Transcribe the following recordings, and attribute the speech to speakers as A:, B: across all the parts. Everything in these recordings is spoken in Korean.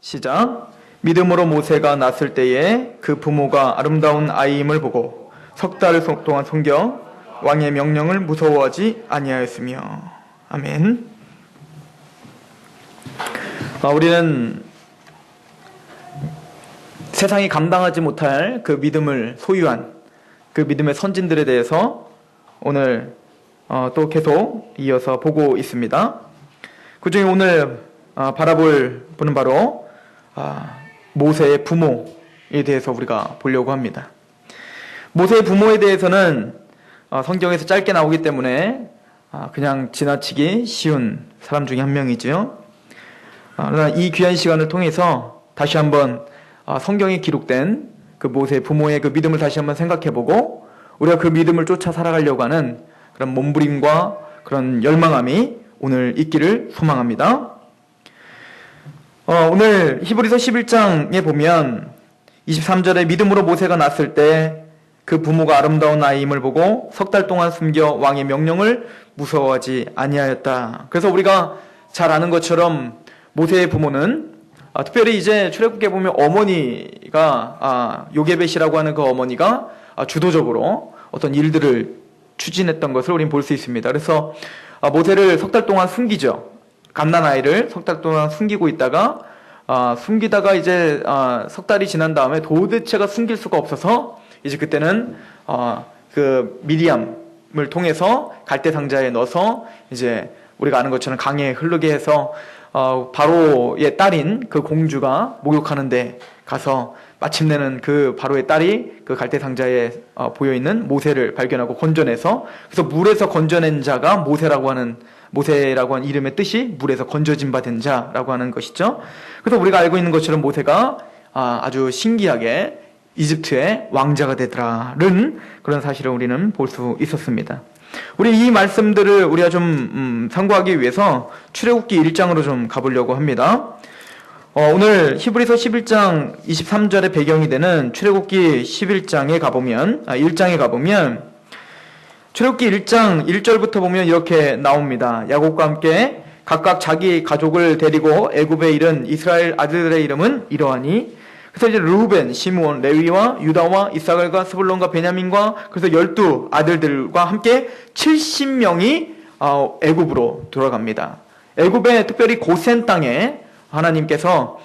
A: 시작. 믿음으로 모세가 낳았을 때에 그 부모가 아름다운 아이임을 보고 석 달 동안 섬겨 왕의 명령을 무서워하지 아니하였으며. 아멘. 우리는 세상이 감당하지 못할 그 믿음을 소유한 그 믿음의 선진들에 대해서 오늘 또 계속 이어서 보고 있습니다. 그 중에 오늘 바라볼 분은 바로 모세의 부모에 대해서 우리가 보려고 합니다. 모세의 부모에 대해서는 성경에서 짧게 나오기 때문에 그냥 지나치기 쉬운 사람 중에 한 명이지요. 그러나 이 귀한 시간을 통해서 다시 한번 성경에 기록된 그 모세의 부모의 그 믿음을 다시 한번 생각해보고 우리가 그 믿음을 쫓아 살아가려고 하는 그런 몸부림과 그런 열망함이 오늘 있기를 소망합니다. 오늘 히브리서 11장에 보면 23절에 믿음으로 모세가 낳았을 때 그 부모가 아름다운 아이임을 보고 석 달 동안 숨겨 왕의 명령을 무서워하지 아니하였다. 그래서 우리가 잘 아는 것처럼 모세의 부모는 특별히 이제 출애굽기에 보면 어머니가 요게벳이라고 하는 그 어머니가 주도적으로 어떤 일들을 추진했던 것을 우리는 볼 수 있습니다. 그래서 모세를 석 달 동안 숨기죠. 갓난아이를 석 달 동안 숨기고 있다가 숨기다가 이제 석 달이 지난 다음에 도대체가 숨길 수가 없어서 이제 그때는 그 미리암을 통해서 갈대 상자에 넣어서 이제 우리가 아는 것처럼 강에 흐르게 해서 바로의 딸인 그 공주가 목욕하는데 가서 마침내는 그 바로의 딸이 그 갈대 상자에 보여있는 모세를 발견하고 건져내서 그래서 물에서 건져낸 자가 모세라고 하는 이름의 뜻이 물에서 건져진 바 된 자라고 하는 것이죠. 그래서 우리가 알고 있는 것처럼 모세가 아주 신기하게 이집트의 왕자가 되더라는 그런 사실을 우리는 볼 수 있었습니다. 우리 이 말씀들을 우리가 좀 참고하기 위해서 출애굽기 1장으로 좀 가보려고 합니다. 오늘 히브리서 11장 23절의 배경이 되는 출애굽기 11장에 가보면 1장에 가보면 출애굽기 1장 1절부터 보면 이렇게 나옵니다. 야곱과 함께 각각 자기 가족을 데리고 애굽에 이른 이스라엘 아들들의 이름은 이러하니 그래서 이제 르우벤, 시므온, 레위와 유다와 이사갈과 스불론과 베냐민과 그래서 12 아들들과 함께 70명이 애굽으로 돌아갑니다. 애굽의 특별히 고센 땅에 하나님께서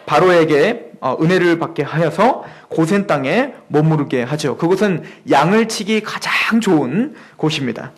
A: 바로에게 은혜를 받게 하여서 고센 땅에 머무르게 하죠. 그곳은 양을 치기 가장 좋은 곳입니다.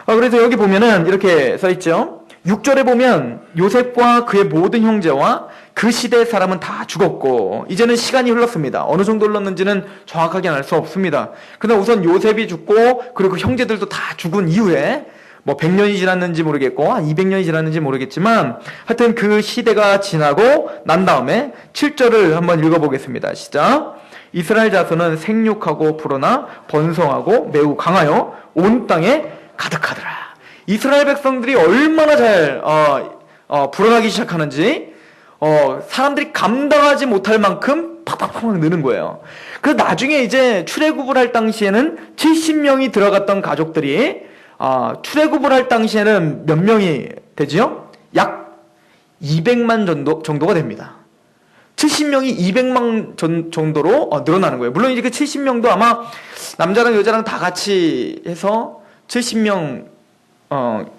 A: 그래서 여기 보면은 이렇게 써있죠. 6절에 보면 요셉과 그의 모든 형제와 그 시대의 사람은 다 죽었고 이제는 시간이 흘렀습니다. 어느 정도 흘렀는지는 정확하게 알 수 없습니다. 그러나 우선 요셉이 죽고 그리고 그 형제들도 다 죽은 이후에 뭐 100년이 지났는지 모르겠고 한 200년이 지났는지 모르겠지만 하여튼 그 시대가 지나고 난 다음에 7절을 한번 읽어보겠습니다. 시작. 이스라엘 자손은 생육하고 불어나 번성하고 매우 강하여 온 땅에 가득하더라. 이스라엘 백성들이 얼마나 잘 불어나기 시작하는지 사람들이 감당하지 못할 만큼 팍팍팍 느는 거예요. 그래서 나중에 이제 출애굽을 할 당시에는 70명이 들어갔던 가족들이 출애굽을 할 당시에는 몇 명이 되지요? 약 200만 정도가 됩니다. 70명이 200만 정도로 늘어나는 거예요. 물론 이제 그 70명도 아마 남자랑 여자랑 다 같이 해서 70명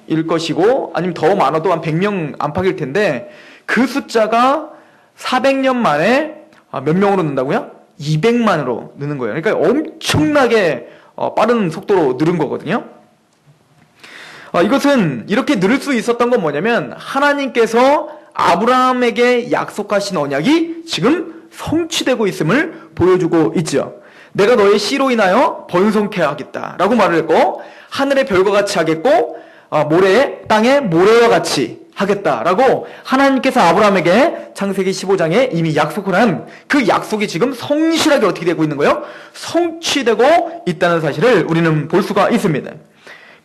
A: 일 것이고 아니면 더 많아도 한 100명 안팎일 텐데 그 숫자가 400년 만에 몇 명으로 는다고요? 200만으로 느는 거예요. 그러니까 엄청나게 빠른 속도로 늘은 거거든요. 이것은 이렇게 늘을 수 있었던 건 뭐냐면 하나님께서 아브라함에게 약속하신 언약이 지금 성취되고 있음을 보여주고 있죠. 내가 너의 씨로 인하여 번성케 하겠다 라고 말을 했고 하늘의 별과 같이 하겠고 땅에 모래와 같이 하겠다라고 하나님께서 아브라함에게 창세기 15장에 이미 약속을 한 그 약속이 지금 성실하게 어떻게 되고 있는 거예요? 성취되고 있다는 사실을 우리는 볼 수가 있습니다.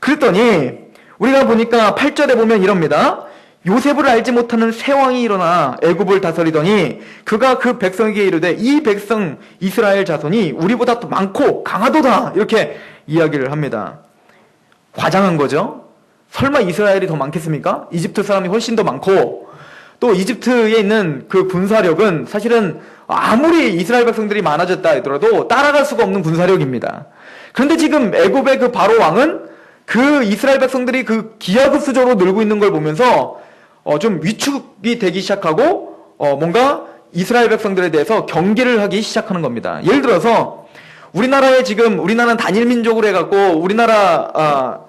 A: 그랬더니 우리가 보니까 8절에 보면 이럽니다. 요셉을 알지 못하는 새 왕이 일어나 애굽을 다스리더니 그가 그 백성에게 이르되 이 백성 이스라엘 자손이 우리보다 더 많고 강하도다 이렇게 이야기를 합니다. 과장한 거죠. 설마 이스라엘이 더 많겠습니까? 이집트 사람이 훨씬 더 많고 또 이집트에 있는 그 군사력은 사실은 아무리 이스라엘 백성들이 많아졌다 하더라도 따라갈 수가 없는 군사력입니다. 그런데 지금 애굽의 그 바로 왕은 그 이스라엘 백성들이 그 기하급수적으로 늘고 있는 걸 보면서 좀 위축이 되기 시작하고 뭔가 이스라엘 백성들에 대해서 경계를 하기 시작하는 겁니다. 예를 들어서 우리나라는 단일 민족으로 해갖고 우리나라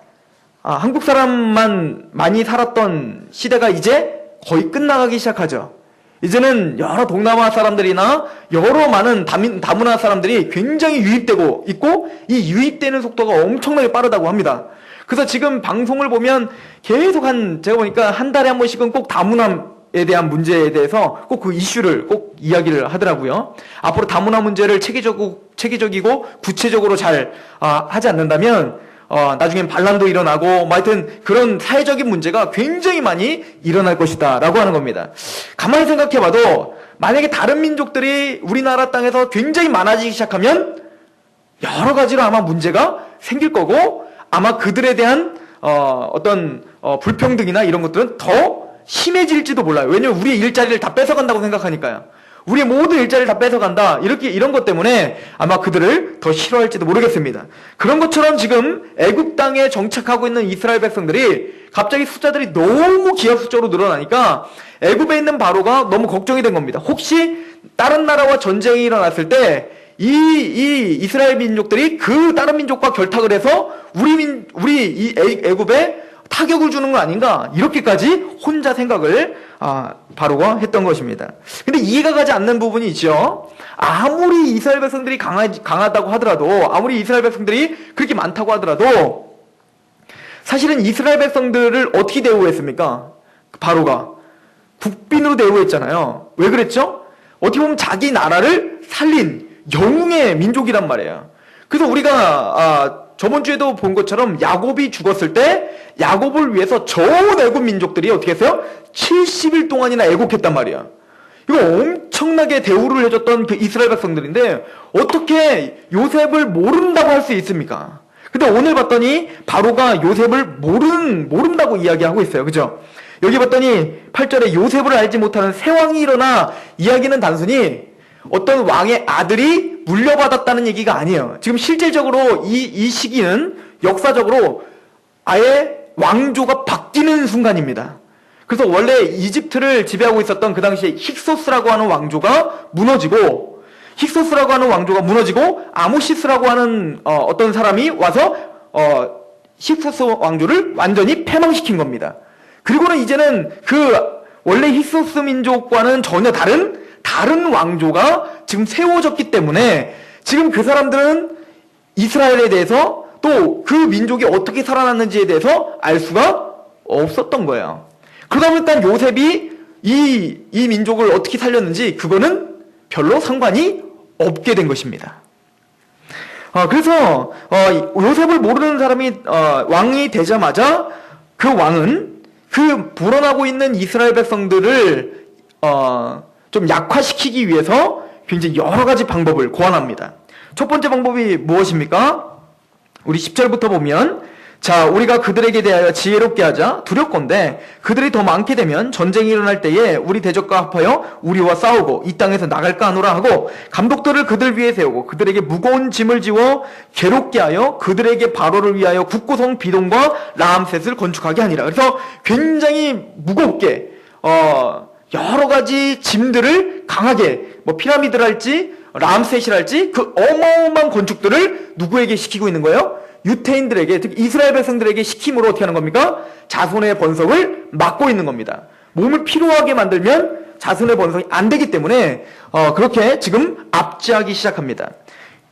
A: 한국 사람만 많이 살았던 시대가 이제 거의 끝나가기 시작하죠. 이제는 여러 동남아 사람들이나 여러 많은 다문화 사람들이 굉장히 유입되고 있고 이 유입되는 속도가 엄청나게 빠르다고 합니다. 그래서 지금 방송을 보면 계속 제가 보니까 한 달에 한 번씩은 꼭 다문화에 대한 문제에 대해서 꼭 그 이슈를 꼭 이야기를 하더라고요. 앞으로 다문화 문제를 체계적이고 구체적으로 잘 하지 않는다면 나중엔 반란도 일어나고 하여튼 그런 사회적인 문제가 굉장히 많이 일어날 것이다 라고 하는 겁니다. 가만히 생각해봐도 만약에 다른 민족들이 우리나라 땅에서 굉장히 많아지기 시작하면 여러 가지로 아마 문제가 생길 거고 아마 그들에 대한 어떤 불평등이나 이런 것들은 더 심해질지도 몰라요. 왜냐면 우리의 일자리를 다 뺏어간다고 생각하니까요. 우리의 모든 일자리를 다 뺏어간다. 이런 것 때문에 아마 그들을 더 싫어할지도 모르겠습니다. 그런 것처럼 지금 애굽 땅에 정착하고 있는 이스라엘 백성들이 갑자기 숫자들이 너무 기하급수적으로 늘어나니까 애굽에 있는 바로가 너무 걱정이 된 겁니다. 혹시 다른 나라와 전쟁이 일어났을 때 이 이스라엘 민족들이 그 다른 민족과 결탁을 해서 우리 애굽에 타격을 주는 거 아닌가 이렇게까지 혼자 생각을 바로가 했던 것입니다. 근데 이해가 가지 않는 부분이 있죠. 아무리 이스라엘 백성들이 강하다고 하더라도 아무리 이스라엘 백성들이 그렇게 많다고 하더라도 사실은 이스라엘 백성들을 어떻게 대우했습니까? 바로가 국빈으로 대우했잖아요. 왜 그랬죠? 어떻게 보면 자기 나라를 살린 영웅의 민족이란 말이에요. 그래서 우리가 저번 주에도 본 것처럼 야곱이 죽었을 때 야곱을 위해서 전 애굽 민족들이 어떻게 했어요? 70일 동안이나 애곡했단 말이야. 이거 엄청나게 대우를 해줬던 그 이스라엘 백성들인데 어떻게 요셉을 모른다고 할 수 있습니까? 근데 오늘 봤더니 바로가 요셉을 모른다고 이야기하고 있어요. 그죠? 여기 봤더니 8절에 요셉을 알지 못하는 새 왕이 일어나 이야기는 단순히 어떤 왕의 아들이 물려받았다는 얘기가 아니에요. 지금 실질적으로 이 시기는 역사적으로 아예 왕조가 바뀌는 순간입니다. 그래서 원래 이집트를 지배하고 있었던 그 당시에 힉소스라고 하는 왕조가 무너지고 아모시스라고 하는 어떤 사람이 와서 힉소스 왕조를 완전히 패망시킨 겁니다. 그리고는 이제는 그 원래 힉소스 민족과는 전혀 다른 왕조가 지금 세워졌기 때문에 지금 그 사람들은 이스라엘에 대해서 또 그 민족이 어떻게 살아났는지에 대해서 알 수가 없었던 거예요. 그러다 보니까 요셉이 이 민족을 어떻게 살렸는지 그거는 별로 상관이 없게 된 것입니다. 그래서 요셉을 모르는 사람이 왕이 되자마자 그 왕은 그 불어나고 있는 이스라엘 백성들을 좀 약화시키기 위해서 굉장히 여러 가지 방법을 고안합니다. 첫 번째 방법이 무엇입니까? 우리 10절부터 보면 자, 우리가 그들에게 대하여 지혜롭게 하자. 두렵건대 그들이 더 많게 되면 전쟁이 일어날 때에 우리 대적과 합하여 우리와 싸우고 이 땅에서 나갈까 하노라 하고 감독들을 그들 위에 세우고 그들에게 무거운 짐을 지워 괴롭게 하여 그들에게 바로를 위하여 국고성 비동과 라암셋을 건축하게 하니라. 그래서 굉장히 무겁게 여러 가지 짐들을 강하게 피라미드를 할지 라암셋이랄지 그 어마어마한 건축들을 누구에게 시키고 있는 거예요? 유태인들에게, 특히 이스라엘 백성들에게 시킴으로 어떻게 하는 겁니까? 자손의 번성을 막고 있는 겁니다. 몸을 피로하게 만들면 자손의 번성이 안 되기 때문에 그렇게 지금 압제하기 시작합니다.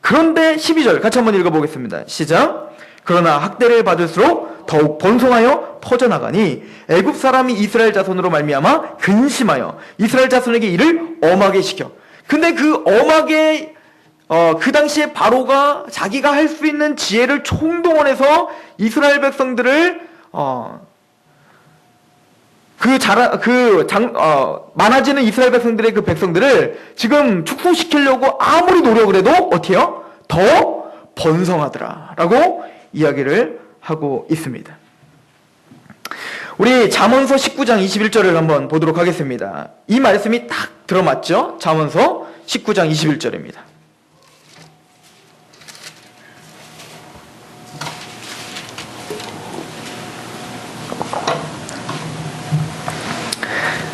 A: 그런데 12절 같이 한번 읽어보겠습니다. 시작. 그러나 학대를 받을수록 더욱 번성하여 퍼져나가니 애굽 사람이 이스라엘 자손으로 말미암아 근심하여 이스라엘 자손에게 이를 엄하게 시켜. 근데 그 엄하게 그 당시에 바로가 자기가 할 수 있는 지혜를 총동원해서 이스라엘 백성들을 많아지는 이스라엘 백성들의 그 백성들을 지금 축소시키려고 아무리 노력을 해도 어떻게 해요? 더 번성하더라 라고 이야기를 하고 있습니다. 우리 잠언서 19장 21절을 한번 보도록 하겠습니다. 이 말씀이 딱 들어맞죠? 잠언서 19장 21절입니다.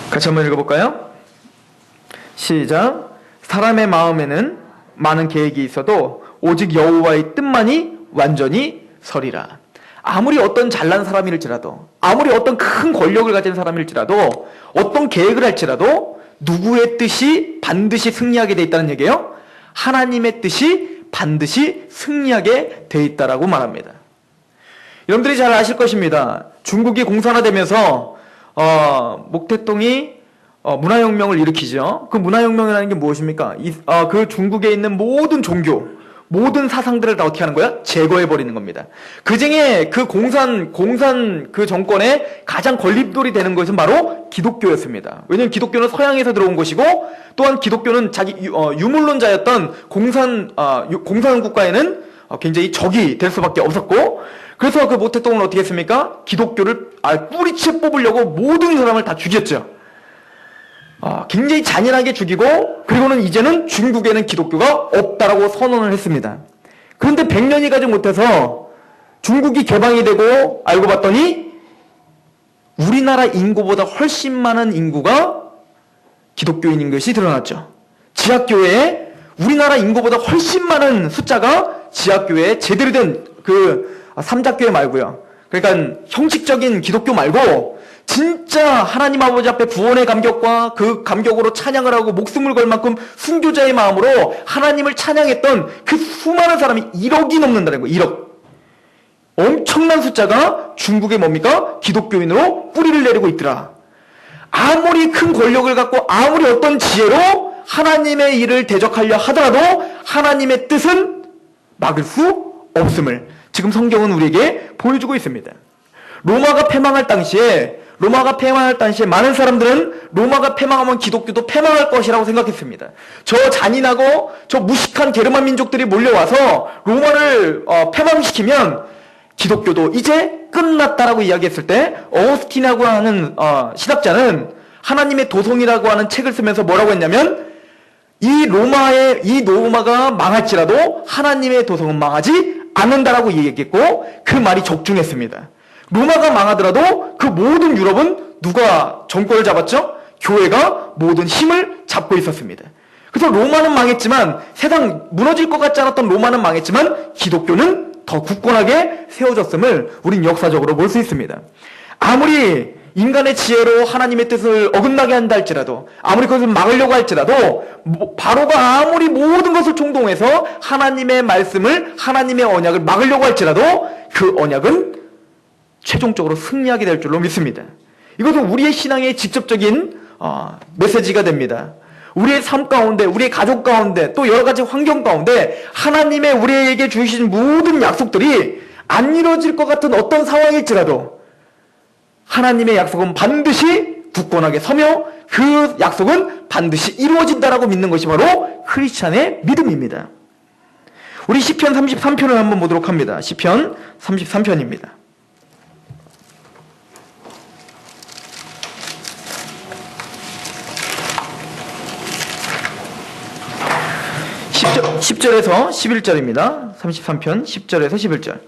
A: 같이 한번 읽어볼까요? 시작. 사람의 마음에는 많은 계획이 있어도 오직 여호와의 뜻만이 완전히 서리라. 아무리 어떤 잘난 사람일지라도, 아무리 어떤 큰 권력을 가진 사람일지라도, 어떤 계획을 할지라도 누구의 뜻이 반드시 승리하게 돼 있다는 얘기예요. 하나님의 뜻이 반드시 승리하게 돼 있다라고 말합니다. 여러분들이 잘 아실 것입니다. 중국이 공산화되면서 목태똥이 문화혁명을 일으키죠. 그 문화혁명이라는 게 무엇입니까? 그 중국에 있는 모든 종교, 모든 사상들을 다 어떻게 하는 거야? 제거해버리는 겁니다. 그중에 그 공산 그 정권의 가장 걸림돌이 되는 것은 바로 기독교였습니다. 왜냐하면 기독교는 서양에서 들어온 것이고, 또한 기독교는 자기 유물론자였던 공산 국가에는 굉장히 적이 될 수밖에 없었고, 그래서 그 모태똥은 어떻게 했습니까? 기독교를 뿌리째 뽑으려고 모든 사람을 다 죽였죠. 굉장히 잔인하게 죽이고, 그리고는 이제는 중국에는 기독교가 없다라고 선언을 했습니다. 그런데 100년이 가지 못해서 중국이 개방이 되고 알고 봤더니 우리나라 인구보다 훨씬 많은 인구가 기독교인인 것이 드러났죠. 지하교회에 우리나라 인구보다 훨씬 많은 숫자가 지하교회에 제대로 된 삼자교회 말고요. 그러니까 형식적인 기독교 말고 진짜 하나님 아버지 앞에 구원의 감격과 그 감격으로 찬양을 하고 목숨을 걸 만큼 순교자의 마음으로 하나님을 찬양했던 그 수많은 사람이 1억이 넘는다는 거예요. 1억. 엄청난 숫자가 중국에 뭡니까? 기독교인으로 뿌리를 내리고 있더라. 아무리 큰 권력을 갖고 아무리 어떤 지혜로 하나님의 일을 대적하려 하더라도 하나님의 뜻은 막을 수 없음을 지금 성경은 우리에게 보여주고 있습니다. 로마가 패망할 당시에 많은 사람들은 로마가 패망하면 기독교도 패망할 것이라고 생각했습니다. 저 잔인하고 저 무식한 게르만 민족들이 몰려와서 로마를 패망시키면 기독교도 이제 끝났다라고 이야기했을 때, 어거스틴이라고 하는 신학자는 하나님의 도성이라고 하는 책을 쓰면서 뭐라고 했냐면, 이 로마가 망할지라도 하나님의 도성은 망하지 않는다라고 얘기했고, 그 말이 적중했습니다. 로마가 망하더라도 그 모든 유럽은 누가 정권을 잡았죠? 교회가 모든 힘을 잡고 있었습니다. 그래서 로마는 망했지만, 세상 무너질 것 같지 않았던 로마는 망했지만 기독교는 더 굳건하게 세워졌음을 우린 역사적으로 볼 수 있습니다. 아무리 인간의 지혜로 하나님의 뜻을 어긋나게 한다 할지라도, 아무리 그것을 막으려고 할지라도, 바로가 아무리 모든 것을 총동해서 하나님의 말씀을, 하나님의 언약을 막으려고 할지라도 그 언약은 최종적으로 승리하게 될 줄로 믿습니다. 이것은 우리의 신앙의 직접적인 메시지가 됩니다. 우리의 삶 가운데, 우리의 가족 가운데, 또 여러 가지 환경 가운데 하나님의 우리에게 주신 모든 약속들이 안 이루어질 것 같은 어떤 상황일지라도 하나님의 약속은 반드시 굳건하게 서며 그 약속은 반드시 이루어진다라고 믿는 것이 바로 크리스찬의 믿음입니다. 우리 시편 33편을 한번 보도록 합니다. 시편 33편입니다. 10절에서 11절입니다. 33편 10절에서 11절.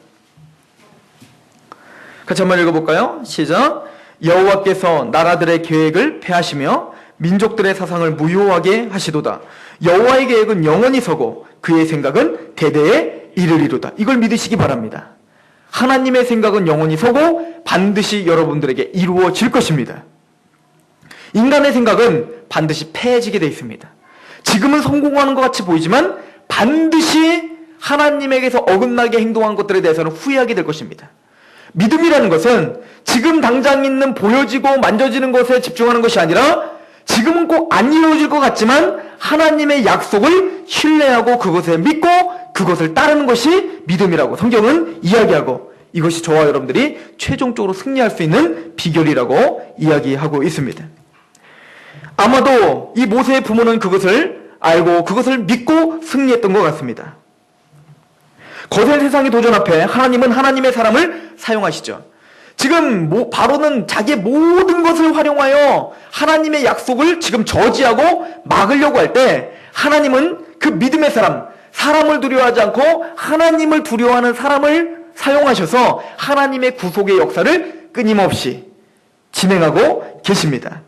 A: 같이 한번 읽어볼까요? 시작. 여호와께서 나라들의 계획을 폐하시며 민족들의 사상을 무효하게 하시도다. 여호와의 계획은 영원히 서고 그의 생각은 대대에 이르리로다. 이걸 믿으시기 바랍니다. 하나님의 생각은 영원히 서고 반드시 여러분들에게 이루어질 것입니다. 인간의 생각은 반드시 패해지게 되어 있습니다. 지금은 성공하는 것 같이 보이지만 반드시 하나님에게서 어긋나게 행동한 것들에 대해서는 후회하게 될 것입니다. 믿음이라는 것은 지금 당장 있는 보여지고 만져지는 것에 집중하는 것이 아니라 지금은 꼭 안 이루어질 것 같지만 하나님의 약속을 신뢰하고 그것을 믿고 그것을 따르는 것이 믿음이라고 성경은 이야기하고, 이것이 저와 여러분들이 최종적으로 승리할 수 있는 비결이라고 이야기하고 있습니다. 아마도 이 모세의 부모는 그것을 알고 그것을 믿고 승리했던 것 같습니다. 거센 세상의 도전 앞에 하나님은 하나님의 사람을 사용하시죠. 지금 바로는 자기의 모든 것을 활용하여 하나님의 약속을 지금 저지하고 막으려고 할 때 하나님은 그 믿음의 사람을 두려워하지 않고 하나님을 두려워하는 사람을 사용하셔서 하나님의 구속의 역사를 끊임없이 진행하고 계십니다.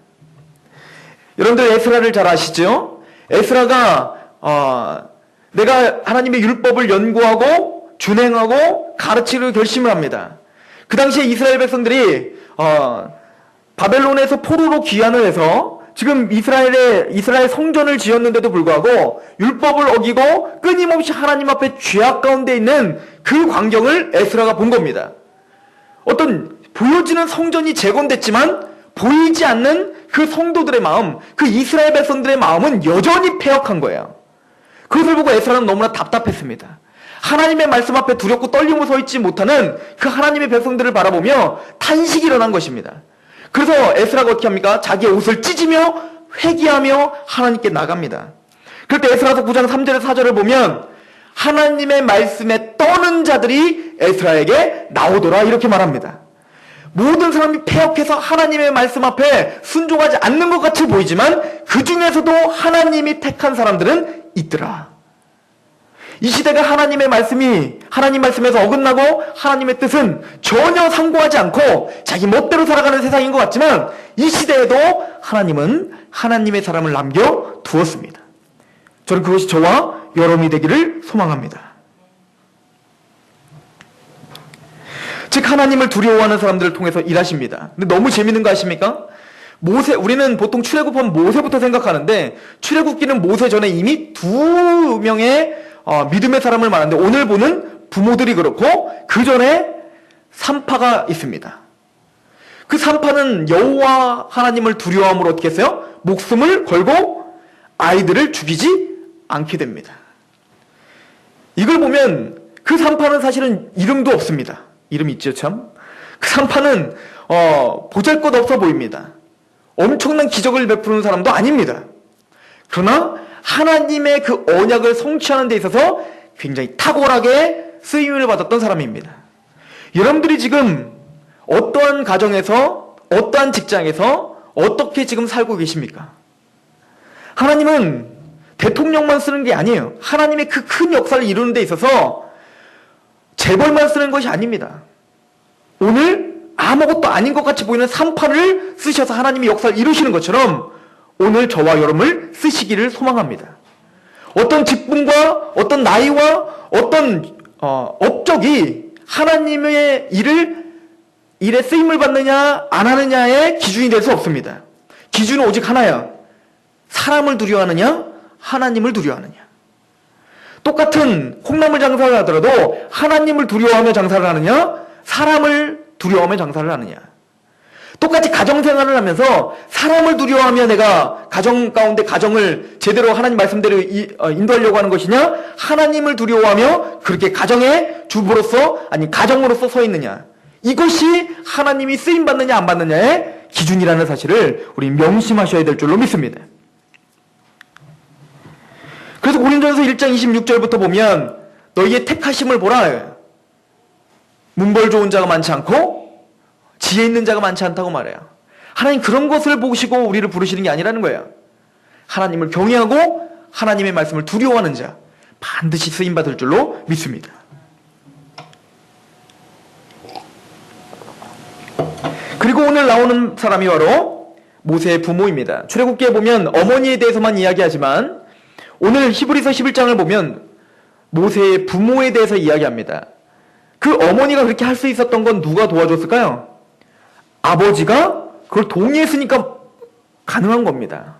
A: 여러분들 에스라를 잘 아시죠? 에스라가 내가 하나님의 율법을 연구하고 준행하고 가르치기로 결심을 합니다. 그 당시에 이스라엘 백성들이 바벨론에서 포로로 귀환을 해서 지금 이스라엘 성전을 지었는데도 불구하고 율법을 어기고 끊임없이 하나님 앞에 죄악 가운데 있는 그 광경을 에스라가 본 겁니다. 어떤 보여지는 성전이 재건됐지만 보이지 않는 그 성도들의 마음, 그 이스라엘 백성들의 마음은 여전히 패역한 거예요. 그것을 보고 에스라는 너무나 답답했습니다. 하나님의 말씀 앞에 두렵고 떨리고 서 있지 못하는 그 하나님의 백성들을 바라보며 탄식이 일어난 것입니다. 그래서 에스라가 어떻게 합니까? 자기의 옷을 찢으며 회개하며 하나님께 나갑니다. 그럴 때 에스라서 9장 3절에 4절을 보면 하나님의 말씀에 떠는 자들이 에스라에게 나오더라 이렇게 말합니다. 모든 사람이 패역해서 하나님의 말씀 앞에 순종하지 않는 것 같이 보이지만 그 중에서도 하나님이 택한 사람들은 있더라. 이 시대가 하나님 말씀에서 어긋나고 하나님의 뜻은 전혀 상고하지 않고 자기 멋대로 살아가는 세상인 것 같지만 이 시대에도 하나님은 하나님의 사람을 남겨 두었습니다. 저는 그것이 저와 여러분이 되기를 소망합니다. 즉 하나님을 두려워하는 사람들을 통해서 일하십니다. 근데 너무 재밌는 거 아십니까? 우리는 보통 출애굽하면 모세부터 생각하는데 출애굽기는 모세 전에 이미 2명의 믿음의 사람을 말하는데 오늘 보는 부모들이 그렇고 그 전에 3파가 있습니다. 그 3파는 여호와 하나님을 두려워함으로 어떻게 했어요? 목숨을 걸고 아이들을 죽이지 않게 됩니다. 이걸 보면 그 3파는 사실은 이름도 없습니다. 이름 있죠 참? 그 3파는 보잘것없어 보입니다. 엄청난 기적을 베푸는 사람도 아닙니다. 그러나 하나님의 그 언약을 성취하는 데 있어서 굉장히 탁월하게 쓰임을 받았던 사람입니다. 여러분들이 지금 어떠한 가정에서 어떠한 직장에서 어떻게 지금 살고 계십니까? 하나님은 대통령만 쓰는 게 아니에요. 하나님의 그 큰 역사를 이루는 데 있어서 재벌만 쓰는 것이 아닙니다. 오늘 아무것도 아닌 것 같이 보이는 3파를 쓰셔서 하나님이 역사를 이루시는 것처럼 오늘 저와 여러분을 쓰시기를 소망합니다. 어떤 직분과 어떤 나이와 어떤 업적이 하나님의 일에 쓰임을 받느냐 안 하느냐의 기준이 될 수 없습니다. 기준은 오직 하나야. 사람을 두려워하느냐 하나님을 두려워하느냐. 똑같은 콩나물 장사를 하더라도 하나님을 두려워하며 장사를 하느냐 사람을 두려워하며 장사를 하느냐. 똑같이 가정생활을 하면서 사람을 두려워하며 내가 가정 가운데 가정을 제대로 하나님 말씀대로 인도하려고 하는 것이냐 하나님을 두려워하며 그렇게 가정의 주부로서 아니 가정으로서 서 있느냐. 이것이 하나님이 쓰임받느냐 안 받느냐의 기준이라는 사실을 우리 명심하셔야 될 줄로 믿습니다. 그래서 고린도전서 1장 26절부터 보면 너희의 택하심을 보라. 문벌 좋은 자가 많지 않고 지혜 있는 자가 많지 않다고 말해요. 하나님 그런 것을 보시고 우리를 부르시는 게 아니라는 거예요. 하나님을 경외하고 하나님의 말씀을 두려워하는 자 반드시 쓰임받을 줄로 믿습니다. 그리고 오늘 나오는 사람이 바로 모세의 부모입니다. 출애굽기에 보면 어머니에 대해서만 이야기하지만 오늘 히브리서 11장을 보면 모세의 부모에 대해서 이야기합니다. 그 어머니가 그렇게 할 수 있었던 건 누가 도와줬을까요? 아버지가 그걸 동의했으니까 가능한 겁니다.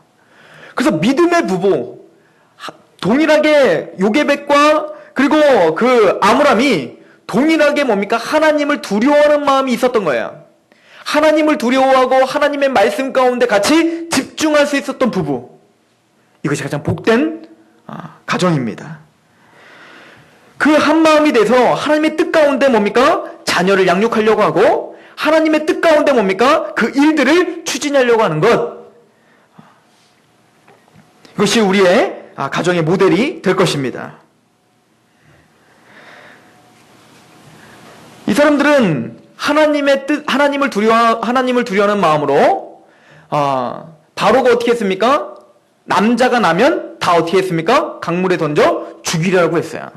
A: 그래서 믿음의 부부, 동일하게 요게벳과 그리고 그 아므람이 동일하게 뭡니까? 하나님을 두려워하는 마음이 있었던 거예요. 하나님을 두려워하고 하나님의 말씀 가운데 같이 집중할 수 있었던 부부. 이것이 가장 복된 가정입니다. 그 한마음이 돼서 하나님의 뜻 가운데 뭡니까? 자녀를 양육하려고 하고 하나님의 뜻 가운데 뭡니까? 그 일들을 추진하려고 하는 것. 이것이 우리의 가정의 모델이 될 것입니다. 이 사람들은 하나님을 두려워하는 마음으로 바로가 어떻게 했습니까? 남자가 나면 다 어떻게 했습니까? 강물에 던져 죽이려고 했어요.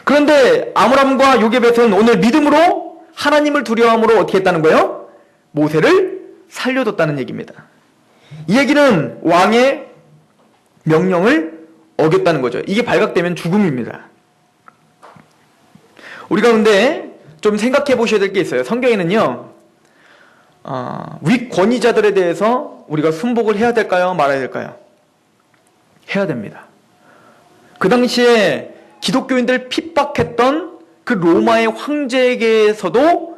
A: 그런데 아므람과 요게벳은 오늘 믿음으로 하나님을 두려워함으로 어떻게 했다는 거예요? 모세를 살려뒀다는 얘기입니다. 이 얘기는 왕의 명령을 어겼다는 거죠. 이게 발각되면 죽음입니다. 우리가 근데 좀 생각해 보셔야 될 게 있어요. 성경에는요, 윗권위자들에 대해서 우리가 순복을 해야 될까요? 말아야 될까요? 해야 됩니다. 그 당시에 기독교인들 핍박했던 그 로마의 황제에게서도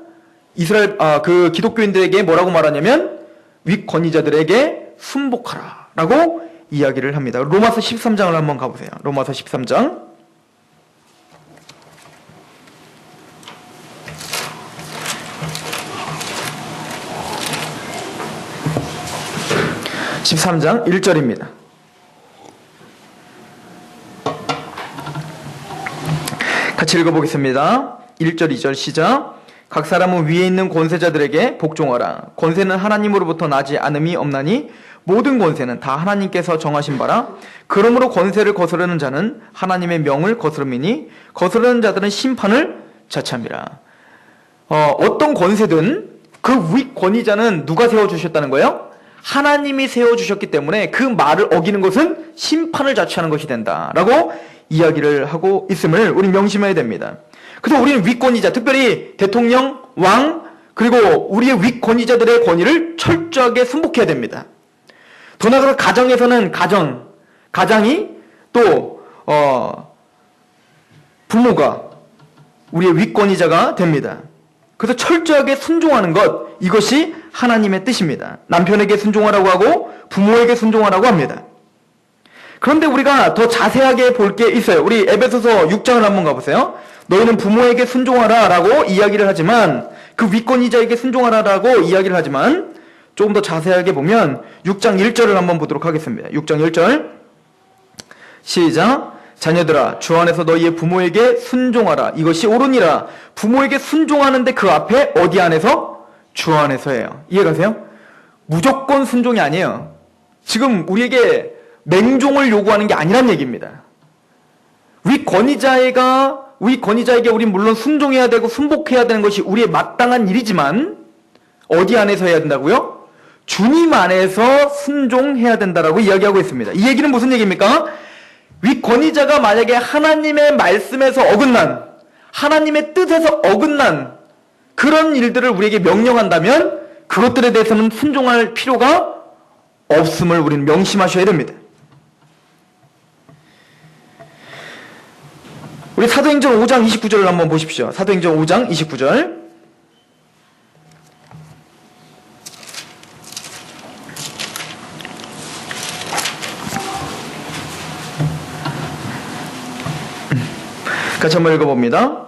A: 그 기독교인들에게 뭐라고 말하냐면 윗권위자들에게 순복하라 라고 이야기를 합니다. 로마서 13장을 한번 가보세요. 로마서 13장 13장 1절입니다. 같이 읽어보겠습니다. 1절 2절 시작. 각 사람은 위에 있는 권세자들에게 복종하라. 권세는 하나님으로부터 나지 않음이 없나니 모든 권세는 다 하나님께서 정하신 바라. 그러므로 권세를 거스르는 자는 하나님의 명을 거스름이니 거스르는 자들은 심판을 자처함이라. 어떤 권세든 그 윗권위자는 누가 세워주셨다는 거예요? 하나님이 세워주셨기 때문에 그 말을 어기는 것은 심판을 자초하는 것이 된다라고 이야기를 하고 있음을 우리 명심해야 됩니다. 그래서 우리는 윗권위자, 특별히 대통령, 왕, 그리고 우리의 윗권위자들의 권위를 철저하게 순복해야 됩니다. 더 나아가 가정에서는 가장이 또 부모가 우리의 윗권위자가 됩니다. 그래서 철저하게 순종하는 것, 이것이 하나님의 뜻입니다. 남편에게 순종하라고 하고 부모에게 순종하라고 합니다. 그런데 우리가 더 자세하게 볼 게 있어요. 우리 에베소서 6장을 한번 가보세요. 너희는 부모에게 순종하라 라고 이야기를 하지만, 그 윗권위자에게 순종하라 라고 이야기를 하지만, 조금 더 자세하게 보면 6장 1절을 한번 보도록 하겠습니다. 6장 1절 시작. 자녀들아 주 안에서 너희의 부모에게 순종하라. 이것이 옳으니라. 부모에게 순종하는데 그 앞에 어디 안에서? 주 안에서예요. 이해가세요? 무조건 순종이 아니에요. 지금 우리에게 맹종을 요구하는 게 아니란 얘기입니다. 윗권위자에게 우린 물론 순종해야 되고 순복해야 되는 것이 우리의 마땅한 일이지만 어디 안에서 해야 된다고요? 주님 안에서 순종해야 된다라고 이야기하고 있습니다. 이 얘기는 무슨 얘기입니까? 윗권위자가 만약에 하나님의 말씀에서 어긋난, 하나님의 뜻에서 어긋난 그런 일들을 우리에게 명령한다면 그것들에 대해서는 순종할 필요가 없음을 우리는 명심하셔야 됩니다. 우리 사도행전 5장 29절을 한번 보십시오. 사도행전 5장 29절 같이 한번 읽어봅니다.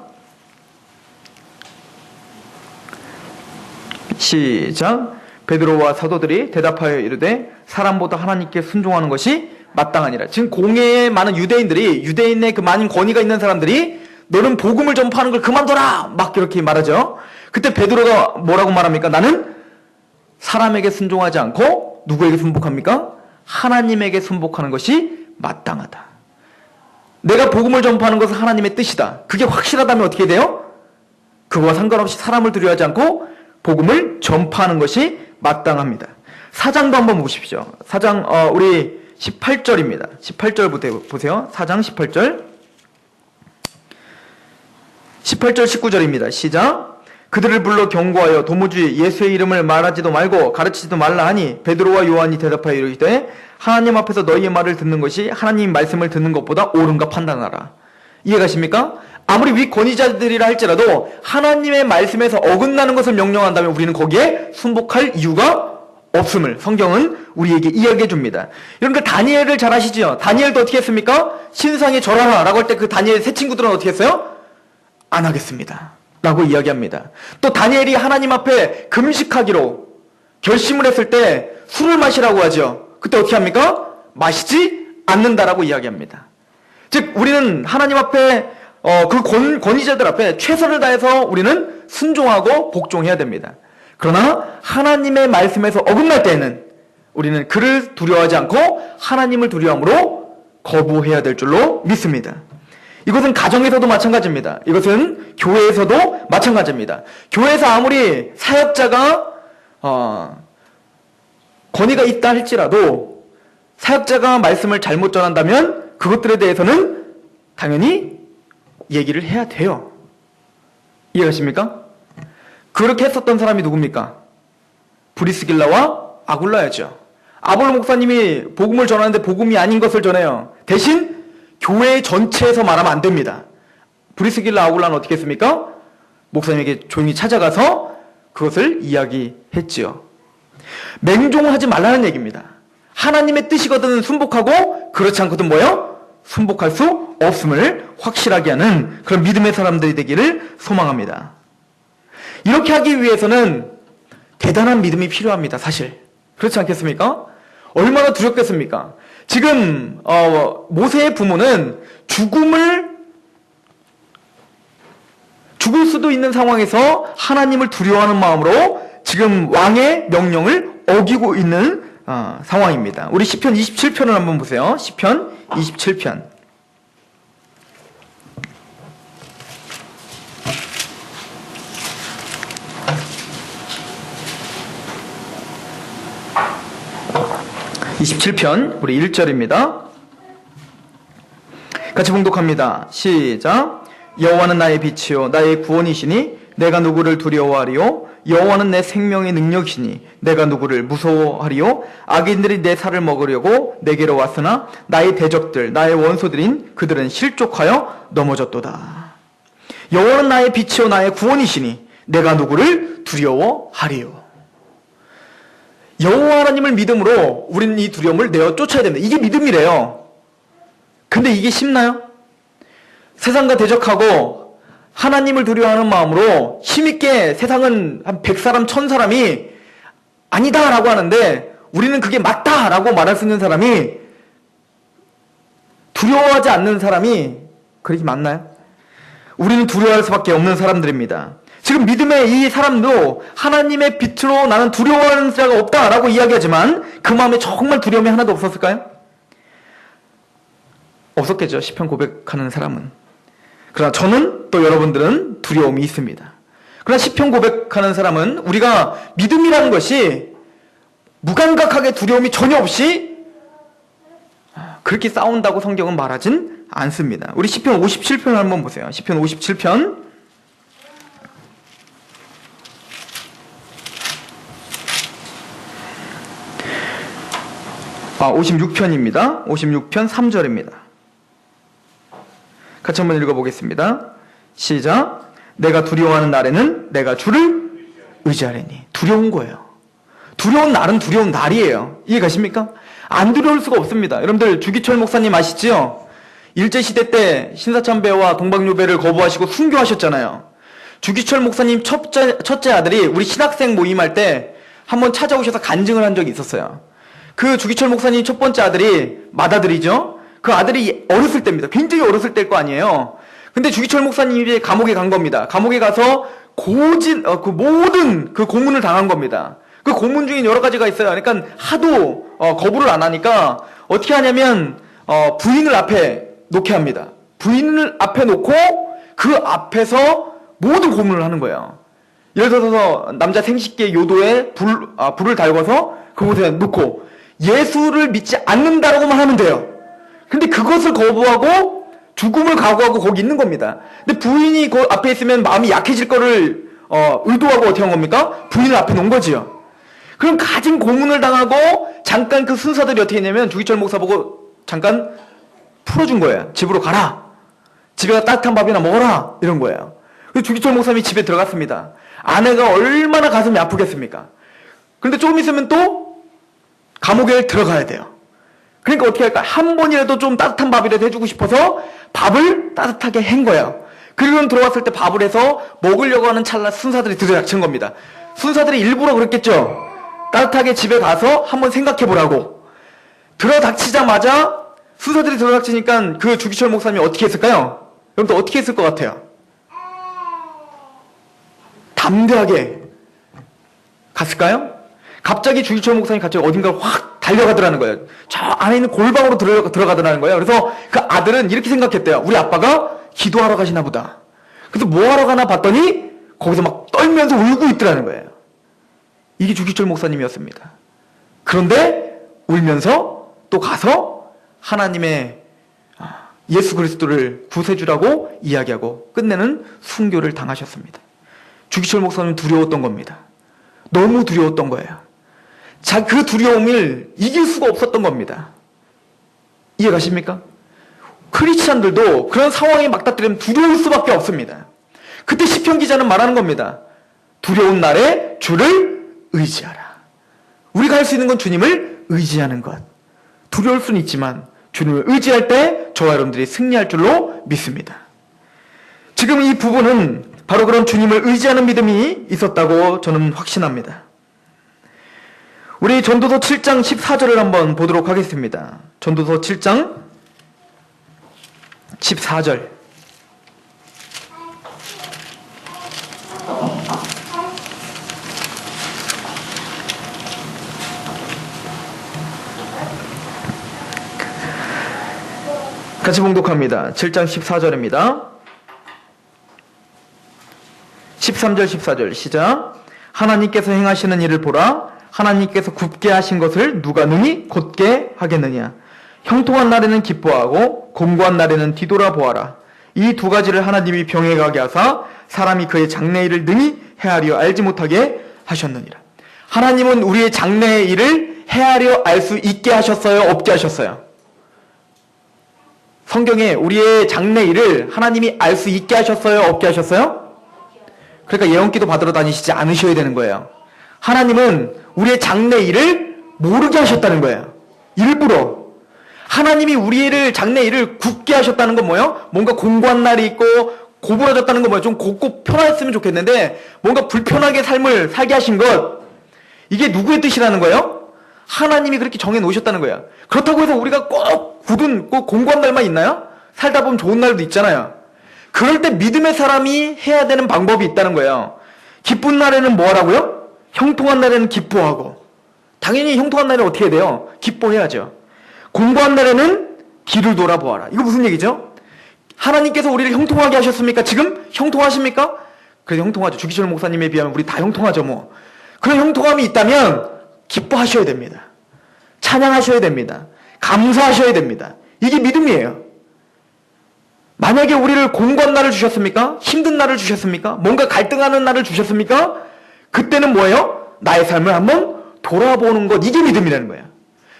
A: 시작. 베드로와 사도들이 대답하여 이르되 사람보다 하나님께 순종하는 것이 마땅하니라. 지금 공회에 많은 유대인의 그 많은 권위가 있는 사람들이 너는 복음을 전파하는 걸 그만둬라 막 이렇게 말하죠. 그때 베드로가 뭐라고 말합니까? 나는 사람에게 순종하지 않고 누구에게 순복합니까? 하나님에게 순복하는 것이 마땅하다. 내가 복음을 전파하는 것은 하나님의 뜻이다. 그게 확실하다면 어떻게 돼요? 그거와 상관없이 사람을 두려워하지 않고 복음을 전파하는 것이 마땅합니다. 사장도 한번 보십시오. 사장 우리 18절입니다. 18절 보세요. 사장 18절 19절입니다. 시작. 그들을 불러 경고하여 도무지 예수의 이름을 말하지도 말고 가르치지도 말라 하니 베드로와 요한이 대답하여 이르기되 하나님 앞에서 너희의 말을 듣는 것이 하나님 말씀을 듣는 것보다 옳은가 판단하라. 이해가십니까? 아무리 윗권위자들이라 할지라도 하나님의 말씀에서 어긋나는 것을 명령한다면 우리는 거기에 순복할 이유가 없음을 성경은 우리에게 이야기해 줍니다. 여러분들 다니엘을 잘 아시죠? 다니엘도 어떻게 했습니까? 신상에 절하라 라고 할 때 그 다니엘 세 친구들은 어떻게 했어요? 안 하겠습니다 라고 이야기합니다. 또 다니엘이 하나님 앞에 금식하기로 결심을 했을 때 술을 마시라고 하죠. 그때 어떻게 합니까? 마시지 않는다라고 이야기합니다. 즉 우리는 하나님 앞에 그 권위자들 앞에 최선을 다해서 우리는 순종하고 복종해야 됩니다. 그러나 하나님의 말씀에서 어긋날 때에는 우리는 그를 두려워하지 않고 하나님을 두려움으로 거부해야 될 줄로 믿습니다. 이것은 가정에서도 마찬가지입니다. 이것은 교회에서도 마찬가지입니다. 교회에서 아무리 사역자가 권위가 있다 할지라도 사역자가 말씀을 잘못 전한다면 그것들에 대해서는 당연히 얘기를 해야 돼요. 이해가십니까? 그렇게 했었던 사람이 누굽니까? 브리스길라와 아굴라였죠. 아볼로 목사님이 복음을 전하는데 복음이 아닌 것을 전해요. 대신 교회 전체에서 말하면 안 됩니다. 브리스길라 아굴라는 어떻게 했습니까? 목사님에게 조용히 찾아가서 그것을 이야기했지요. 맹종하지 말라는 얘기입니다. 하나님의 뜻이거든 순복하고 그렇지 않거든 뭐요? 순복할 수 없음을 확실하게 하는 그런 믿음의 사람들이 되기를 소망합니다. 이렇게 하기 위해서는 대단한 믿음이 필요합니다. 사실 그렇지 않겠습니까? 얼마나 두렵겠습니까? 지금 모세의 부모는 죽을 수도 있는 상황에서 하나님을 두려워하는 마음으로 지금 왕의 명령을 어기고 있는 상황입니다. 우리 시편 27편을 한번 보세요. 시편 27편. 우리 1절입니다. 같이 봉독합니다. 시작. 여호와는 나의 빛이요 나의 구원이시니 내가 누구를 두려워하리요? 여호와는 내 생명의 능력이시니 내가 누구를 무서워하리요? 악인들이 내 살을 먹으려고 내게로 왔으나 나의 대적들 나의 원소들인 그들은 실족하여 넘어졌도다. 여호와는 나의 빛이요 나의 구원이시니 내가 누구를 두려워하리요? 여호와 하나님을 믿음으로 우리는 이 두려움을 내어 쫓아야 됩니다. 이게 믿음이래요. 근데 이게 쉽나요? 세상과 대적하고 하나님을 두려워하는 마음으로 힘있게 세상은 한 100사람 1000사람이 아니다 라고 하는데 우리는 그게 맞다 라고 말할 수 있는 사람이 두려워하지 않는 사람이 그렇게 많나요? 우리는 두려워할 수밖에 없는 사람들입니다. 지금 믿음의 이 사람도 하나님의 빛으로 나는 두려워하는 자가 없다라고 이야기하지만 그 마음에 정말 두려움이 하나도 없었을까요? 없었겠죠. 시편 고백하는 사람은. 그러나 저는 또 여러분들은 두려움이 있습니다. 그러나 시편 고백하는 사람은 우리가 믿음이라는 것이 무감각하게 두려움이 전혀 없이 그렇게 싸운다고 성경은 말하진 않습니다. 우리 시편 57편을 한번 보세요. 시편 57편 56편입니다. 56편 3절입니다. 같이 한번 읽어보겠습니다. 시작. 내가 두려워하는 날에는 내가 주를 의지하리니. 두려운 거예요. 두려운 날은 두려운 날이에요. 이해가십니까? 안 두려울 수가 없습니다. 여러분들 주기철 목사님 아시죠? 일제시대 때 신사참배와 동방요배를 거부하시고 순교하셨잖아요. 주기철 목사님 첫째 아들이 우리 신학생 모임할 때 한번 찾아오셔서 간증을 한 적이 있었어요. 그 주기철 목사님 첫 번째 아들이 맏아들이죠. 그 아들이 어렸을 때입니다. 굉장히 어렸을 때일 거 아니에요. 근데 주기철 목사님이 감옥에 간 겁니다. 감옥에 가서 그 모든 그 고문을 당한 겁니다. 그 고문 중에 여러 가지가 있어요. 그러니까 하도 거부를 안 하니까 어떻게 하냐면 부인을 앞에 놓게 합니다. 부인을 앞에 놓고 그 앞에서 모든 고문을 하는 거예요. 예를 들어서 남자 생식기 요도에 불을 달궈서 그곳에 놓고 예수를 믿지 않는다라고만 하면 돼요. 근데 그것을 거부하고 죽음을 각오하고 거기 있는 겁니다. 근데 부인이 그 앞에 있으면 마음이 약해질 거를 의도하고 어떻게 한 겁니까? 부인을 앞에 놓은 거지요. 그럼 가진 고문을 당하고 잠깐 그 순사들이 어떻게 했냐면 주기철 목사 보고 잠깐 풀어준 거예요. 집으로 가라. 집에 가서 따뜻한 밥이나 먹어라. 이런 거예요. 그래서 주기철 목사님이 집에 들어갔습니다. 아내가 얼마나 가슴이 아프겠습니까? 그런데 조금 있으면 또 감옥에 들어가야 돼요. 그러니까 어떻게 할까? 한 번이라도 좀 따뜻한 밥이라도 해주고 싶어서 밥을 따뜻하게 한 거예요. 그리고 들어왔을 때 밥을 해서 먹으려고 하는 찰나 순사들이 들이닥친 겁니다. 순사들이 일부러 그랬겠죠. 따뜻하게 집에 가서 한번 생각해보라고. 들어닥치자마자 순사들이 들어닥치니까 그 주기철 목사님이 어떻게 했을까요? 여러분들 어떻게 했을 것 같아요? 담대하게 갔을까요? 갑자기 주기철 목사님 갑자기 어딘가 확 달려가더라는 거예요. 저 안에 있는 골방으로 들어가더라는 거예요. 그래서 그 아들은 이렇게 생각했대요. 우리 아빠가 기도하러 가시나 보다. 그래서 뭐 하러 가나 봤더니 거기서 막 떨면서 울고 있더라는 거예요. 이게 주기철 목사님이었습니다. 그런데 울면서 또 가서 하나님의 예수 그리스도를 구세주라고 이야기하고 끝내는 순교를 당하셨습니다. 주기철 목사님 두려웠던 겁니다. 너무 두려웠던 거예요. 자, 그 두려움을 이길 수가 없었던 겁니다. 이해가십니까? 크리스찬들도 그런 상황에 맞닥뜨리면 두려울 수밖에 없습니다. 그때 시편 기자는 말하는 겁니다. 두려운 날에 주를 의지하라. 우리가 할 수 있는 건 주님을 의지하는 것. 두려울 수는 있지만 주님을 의지할 때 저와 여러분들이 승리할 줄로 믿습니다. 지금 이 부분은 바로 그런 주님을 의지하는 믿음이 있었다고 저는 확신합니다. 우리 전도서 7장 14절을 한번 보도록 하겠습니다. 전도서 7장 14절. 같이 봉독합니다. 7장 14절입니다. 13절 14절 시작. 하나님께서 행하시는 일을 보라. 하나님께서 굽게 하신 것을 누가 능히 곧게 하겠느냐. 형통한 날에는 기뻐하고 공고한 날에는 뒤돌아보아라. 이 두 가지를 하나님이 병에 가게 하사 사람이 그의 장래 일을 능히 헤아려 알지 못하게 하셨느니라. 하나님은 우리의 장래 일을 헤아려 알 수 있게 하셨어요? 없게 하셨어요? 성경에 우리의 장래 일을 하나님이 알 수 있게 하셨어요? 없게 하셨어요? 그러니까 예언기도 받으러 다니시지 않으셔야 되는 거예요. 하나님은 우리의 장래 일을 모르게 하셨다는 거예요. 일부러. 하나님이 우리의 장래 일을 굳게 하셨다는 건 뭐예요? 뭔가 공고한 날이 있고 고부라졌다는 건 뭐예요? 좀 곱고 편했으면 좋겠는데 뭔가 불편하게 삶을 살게 하신 것. 이게 누구의 뜻이라는 거예요? 하나님이 그렇게 정해 놓으셨다는 거예요. 그렇다고 해서 우리가 꼭 굳은 꼭 공고한 날만 있나요? 살다 보면 좋은 날도 있잖아요. 그럴 때 믿음의 사람이 해야 되는 방법이 있다는 거예요. 기쁜 날에는 뭐 하라고요? 형통한 날에는 기뻐하고. 당연히 형통한 날에는 어떻게 해야 돼요? 기뻐해야죠. 공고한 날에는 뒤를 돌아보아라. 이거 무슨 얘기죠? 하나님께서 우리를 형통하게 하셨습니까? 지금 형통하십니까? 그래도 형통하죠. 주기철 목사님에 비하면 우리 다 형통하죠 뭐. 그런 형통함이 있다면 기뻐하셔야 됩니다. 찬양하셔야 됩니다. 감사하셔야 됩니다. 이게 믿음이에요. 만약에 우리를 공고한 날을 주셨습니까? 힘든 날을 주셨습니까? 뭔가 갈등하는 날을 주셨습니까? 그때는 뭐예요? 나의 삶을 한번 돌아보는 것. 이게 믿음이라는 거예요.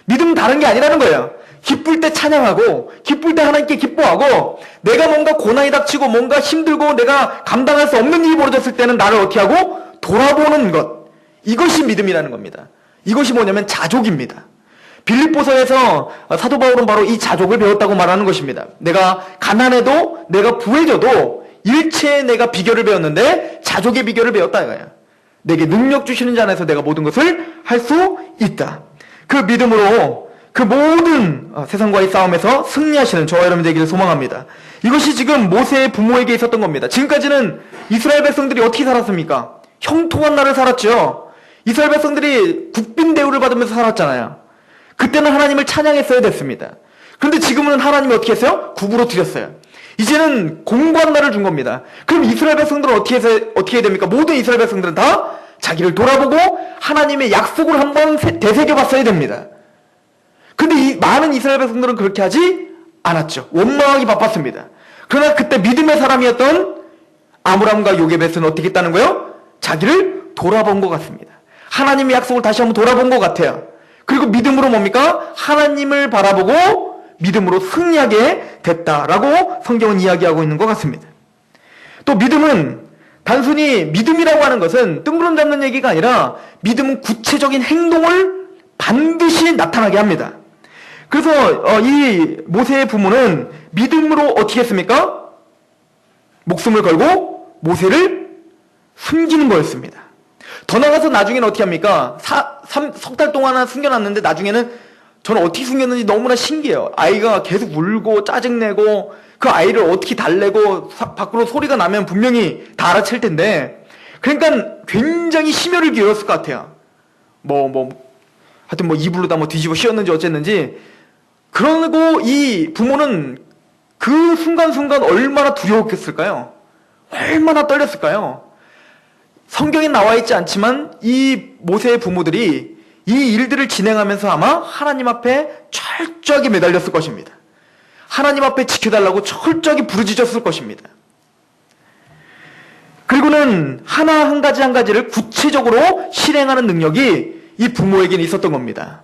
A: 믿음은 다른 게 아니라는 거예요. 기쁠 때 찬양하고 기쁠 때 하나님께 기뻐하고 내가 뭔가 고난이 닥치고 뭔가 힘들고 내가 감당할 수 없는 일이 벌어졌을 때는 나를 어떻게 하고 돌아보는 것. 이것이 믿음이라는 겁니다. 이것이 뭐냐면 자족입니다. 빌립보서에서 사도 바울은 바로 이 자족을 배웠다고 말하는 것입니다. 내가 가난해도 내가 부해져도 일체의 내가 비결을 배웠는데 자족의 비결을 배웠다 이거예요. 내게 능력 주시는 자 안에서 내가 모든 것을 할 수 있다. 그 믿음으로 그 모든 세상과의 싸움에서 승리하시는 저와 여러분 되기를 소망합니다. 이것이 지금 모세의 부모에게 있었던 겁니다. 지금까지는 이스라엘 백성들이 어떻게 살았습니까? 형통한 날을 살았죠. 이스라엘 백성들이 국빈 대우를 받으면서 살았잖아요. 그때는 하나님을 찬양했어야 됐습니다. 그런데 지금은 하나님이 어떻게 했어요? 구부러 드렸어요. 이제는 공고한 날을 준 겁니다. 그럼 이스라엘 백성들은 어떻게 해야 됩니까? 모든 이스라엘 백성들은 다 자기를 돌아보고 하나님의 약속을 한번 되새겨봤어야 됩니다. 근데 이 많은 이스라엘 백성들은 그렇게 하지 않았죠. 원망하기 바빴습니다. 그러나 그때 믿음의 사람이었던 아므람과 요게벳은 어떻게 했다는 거예요? 자기를 돌아본 것 같습니다. 하나님의 약속을 다시 한번 돌아본 것 같아요. 그리고 믿음으로 뭡니까? 하나님을 바라보고 믿음으로 승리하게 됐다라고 성경은 이야기하고 있는 것 같습니다. 또 믿음은 단순히 믿음이라고 하는 것은 뜬구름 잡는 얘기가 아니라 믿음은 구체적인 행동을 반드시 나타나게 합니다. 그래서 이 모세의 부모는 믿음으로 어떻게 했습니까? 목숨을 걸고 모세를 숨기는 거였습니다. 더 나가서 나중에는 어떻게 합니까? 석 달 동안 숨겨놨는데 나중에는 저는 어떻게 숨겼는지 너무나 신기해요. 아이가 계속 울고 짜증내고 그 아이를 어떻게 달래고 밖으로 소리가 나면 분명히 다 알아챌 텐데, 그러니까 굉장히 심혈을 기울였을 것 같아요. 하여튼 이불로다 뒤집어 씌웠는지 어쨌는지. 그러고 이 부모는 그 순간순간 얼마나 두려웠겠을까요? 얼마나 떨렸을까요? 성경에 나와 있지 않지만 이 모세의 부모들이 이 일들을 진행하면서 아마 하나님 앞에 철저하게 매달렸을 것입니다. 하나님 앞에 지켜달라고 철저하게 부르짖었을 것입니다. 그리고는 하나 한 가지 한 가지를 구체적으로 실행하는 능력이 이 부모에게는 있었던 겁니다.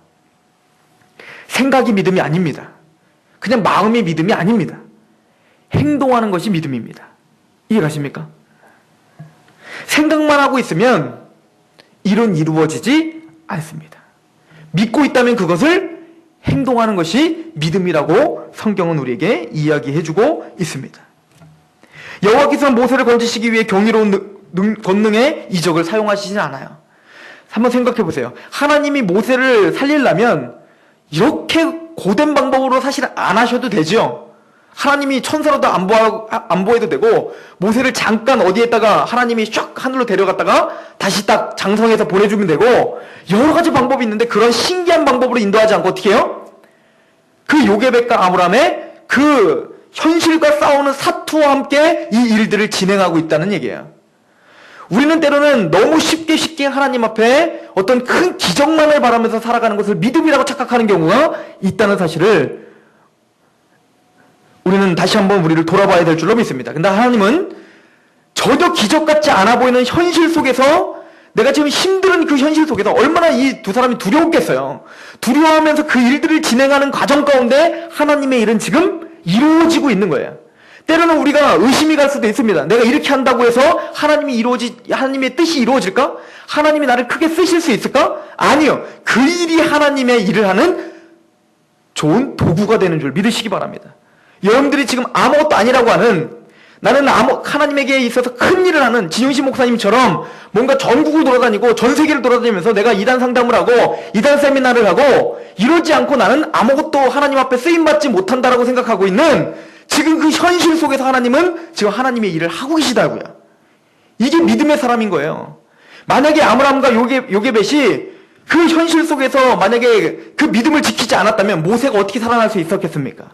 A: 생각이 믿음이 아닙니다. 그냥 마음이 믿음이 아닙니다. 행동하는 것이 믿음입니다. 이해가십니까? 생각만 하고 있으면 일은 이루어지지 않습니다. 믿고 있다면 그것을 행동하는 것이 믿음이라고 성경은 우리에게 이야기해주고 있습니다. 여호와께서는 모세를 건지시기 위해 경이로운 권능의 이적을 사용하시진 않아요. 한번 생각해 보세요. 하나님이 모세를 살리려면 이렇게 고된 방법으로 사실 안 하셔도 되죠. 하나님이 천사로도 안보해도 되고, 모세를 잠깐 어디에다가 하나님이 쫙 하늘로 데려갔다가 다시 딱 장성해서 보내주면 되고, 여러 가지 방법이 있는데 그런 신기한 방법으로 인도하지 않고 어떻게 해요? 그 요게벳과 아므람의 그 현실과 싸우는 사투와 함께 이 일들을 진행하고 있다는 얘기예요. 우리는 때로는 너무 쉽게 하나님 앞에 어떤 큰 기적만을 바라면서 살아가는 것을 믿음이라고 착각하는 경우가 있다는 사실을 우리는 다시 한번 우리를 돌아봐야 될 줄로 믿습니다. 근데 하나님은 전혀 기적 같지 않아 보이는 현실 속에서, 내가 지금 힘든 그 현실 속에서 얼마나 이 두 사람이 두려웠겠어요. 두려워하면서 그 일들을 진행하는 과정 가운데 하나님의 일은 지금 이루어지고 있는 거예요. 때로는 우리가 의심이 갈 수도 있습니다. 내가 이렇게 한다고 해서 하나님의 뜻이 이루어질까? 하나님이 나를 크게 쓰실 수 있을까? 아니요. 그 일이 하나님의 일을 하는 좋은 도구가 되는 줄 믿으시기 바랍니다. 여러분들이 지금 아무것도 아니라고 하는, 나는 하나님에게 있어서 큰 일을 하는 진용신 목사님처럼 뭔가 전국을 돌아다니고 전 세계를 돌아다니면서 내가 이단 상담을 하고 이단 세미나를 하고 이러지 않고 나는 아무것도 하나님 앞에 쓰임받지 못한다라고 생각하고 있는 지금 그 현실 속에서 하나님은 지금 하나님의 일을 하고 계시다고요. 이게 믿음의 사람인 거예요. 만약에 아므람과 요게벳이 그 현실 속에서 만약에 그 믿음을 지키지 않았다면 모세가 어떻게 살아날 수 있었겠습니까?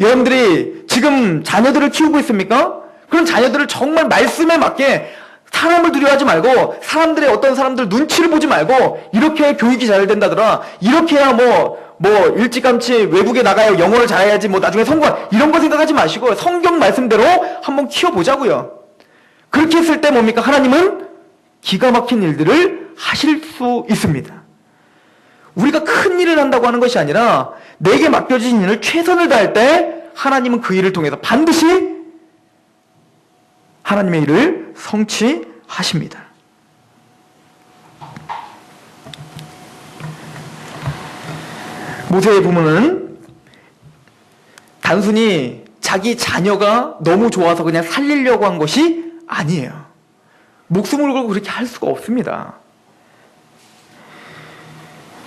A: 여러분들이 지금 자녀들을 키우고 있습니까? 그런 자녀들을 정말 말씀에 맞게, 사람을 두려워하지 말고 사람들의 어떤 사람들 눈치를 보지 말고 이렇게 해야 교육이 잘 된다더라, 이렇게 해야 일찌감치 외국에 나가야 영어를 잘해야지 나중에 성공, 이런 거 생각하지 마시고 성경 말씀대로 한번 키워보자고요. 그렇게 했을 때 뭡니까? 하나님은 기가 막힌 일들을 하실 수 있습니다. 우리가 큰 일을 한다고 하는 것이 아니라 내게 맡겨진 일을 최선을 다할 때 하나님은 그 일을 통해서 반드시 하나님의 일을 성취하십니다. 모세의 부모는 단순히 자기 자녀가 너무 좋아서 그냥 살리려고 한 것이 아니에요. 목숨을 걸고 그렇게 할 수가 없습니다.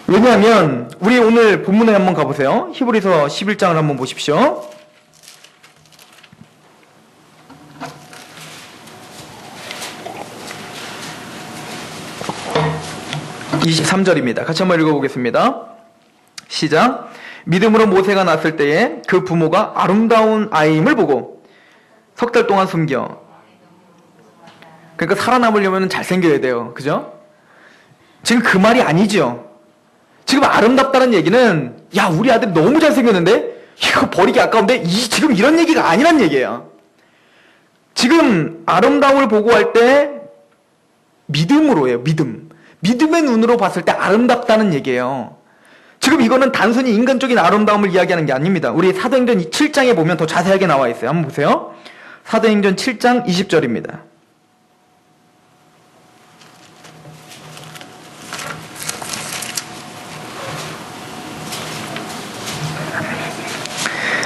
A: 왜냐하면 우리 오늘 본문에 한번 가보세요. 히브리서 11장을 한번 보십시오. 23절입니다. 같이 한번 읽어보겠습니다. 시작. 믿음으로 모세가 낳았을 때에 그 부모가 아름다운 아이임을 보고 석 달 동안 숨겨. 그러니까 살아남으려면 잘생겨야 돼요. 그죠? 지금 그 말이 아니죠. 지금 아름답다는 얘기는, 야, 우리 아들 너무 잘생겼는데 이거 버리기 아까운데, 지금 이런 얘기가 아니란 얘기예요. 지금 아름다움을 보고 할 때 믿음으로 해요. 믿음의 눈으로 봤을 때 아름답다는 얘기예요. 지금 이거는 단순히 인간적인 아름다움을 이야기하는 게 아닙니다. 우리 사도행전 7장에 보면 더 자세하게 나와 있어요. 한번 보세요. 사도행전 7장 20절입니다.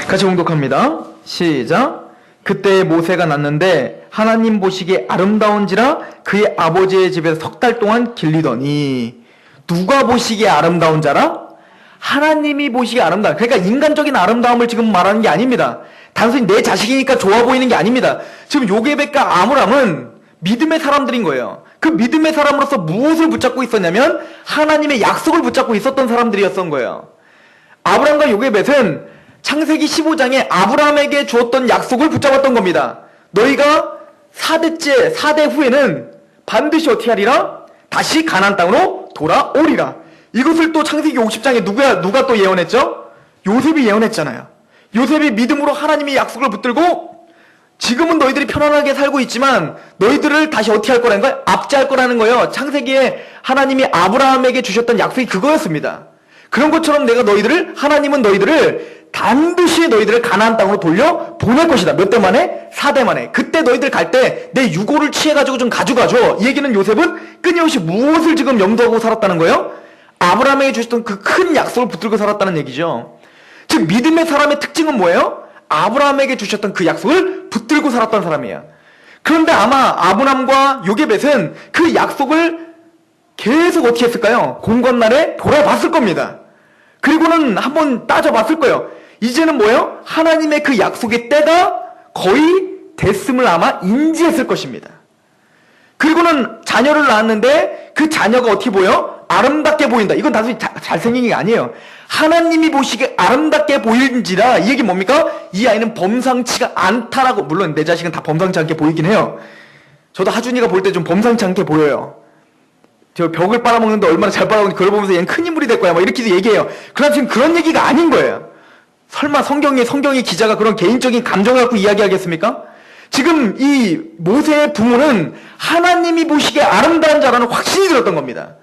A: 같이 봉독합니다. 시작. 그때 모세가 낳는데 하나님 보시기에 아름다운지라 그의 아버지의 집에서 석 달 동안 길리더니. 누가 보시기에 아름다운 자라? 하나님이 보시기에 아름다운. 그러니까 인간적인 아름다움을 지금 말하는 게 아닙니다. 단순히 내 자식이니까 좋아 보이는 게 아닙니다. 지금 요게벳과 아므람은 믿음의 사람들인 거예요. 그 믿음의 사람으로서 무엇을 붙잡고 있었냐면 하나님의 약속을 붙잡고 있었던 사람들이었던 거예요. 아브람과 요게벳은 창세기 15장에 아브람에게 주었던 약속을 붙잡았던 겁니다. 너희가 4대 후에는 반드시 어떻게 하리라? 다시 가나안 땅으로 돌아오리라. 이것을 또 창세기 50장에 누가 또 예언했죠? 요셉이 예언했잖아요. 요셉이 믿음으로 하나님의 약속을 붙들고 지금은 너희들이 편안하게 살고 있지만 너희들을 다시 어떻게 할 거라는 거예요? 압제할 거라는 거예요. 창세기에 하나님이 아브라함에게 주셨던 약속이 그거였습니다. 그런 것처럼 하나님은 너희들을 반드시 너희들을 가나안 땅으로 돌려 보낼 것이다. 몇 대 만에? 4대 만에. 그때 너희들 갈 때 내 유고를 취해가지고 좀 가져가줘. 이 얘기는 요셉은 끊임없이 무엇을 지금 염두하고 살았다는 거예요? 아브라함에게 주셨던 그 큰 약속을 붙들고 살았다는 얘기죠. 즉 믿음의 사람의 특징은 뭐예요? 아브라함에게 주셨던 그 약속을 붙들고 살았던 사람이에요. 그런데 아마 아브람과 요게벳은 그 약속을 계속 어떻게 했을까요? 공관날에 돌아봤을 겁니다. 그리고는 한번 따져봤을 거예요. 이제는 뭐예요? 하나님의 그 약속의 때가 거의 됐음을 아마 인지했을 것입니다. 그리고는 자녀를 낳았는데 그 자녀가 어떻게 보여? 아름답게 보인다. 이건 단순히 잘생긴 게 아니에요. 하나님이 보시기에 아름답게 보일지라. 이 얘기 뭡니까? 이 아이는 범상치가 않다라고. 물론 내 자식은 다 범상치 않게 보이긴 해요. 저도 하준이가 볼 때 좀 범상치 않게 보여요. 저 벽을 빨아먹는데 얼마나 잘 빨아먹는지 그걸 보면서 얘는 큰 인물이 될 거야 막 이렇게 얘기해요. 그러나 지금 그런 얘기가 아닌 거예요. 설마 성경의 기자가 그런 개인적인 감정을 갖고 이야기하겠습니까? 지금 이 모세의 부모는 하나님이 보시기에 아름다운 자라는 확신이 들었던 겁니다.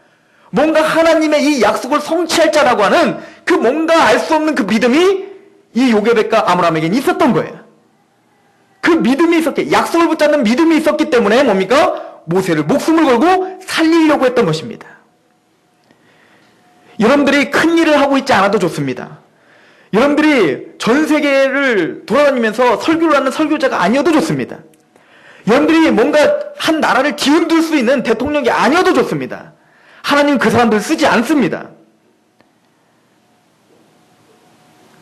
A: 뭔가 하나님의 이 약속을 성취할 자라고 하는 그 뭔가 알 수 없는 그 믿음이 이 요게벳과 아므람에게는 있었던 거예요. 그 믿음이 있었기에, 약속을 붙잡는 믿음이 있었기 때문에 뭡니까? 모세를 목숨을 걸고 살리려고 했던 것입니다. 여러분들이 큰 일을 하고 있지 않아도 좋습니다. 여러분들이 전 세계를 돌아다니면서 설교를 하는 설교자가 아니어도 좋습니다. 여러분들이 뭔가 한 나라를 뒤흔들 수 있는 대통령이 아니어도 좋습니다. 하나님은 그 사람들을 쓰지 않습니다.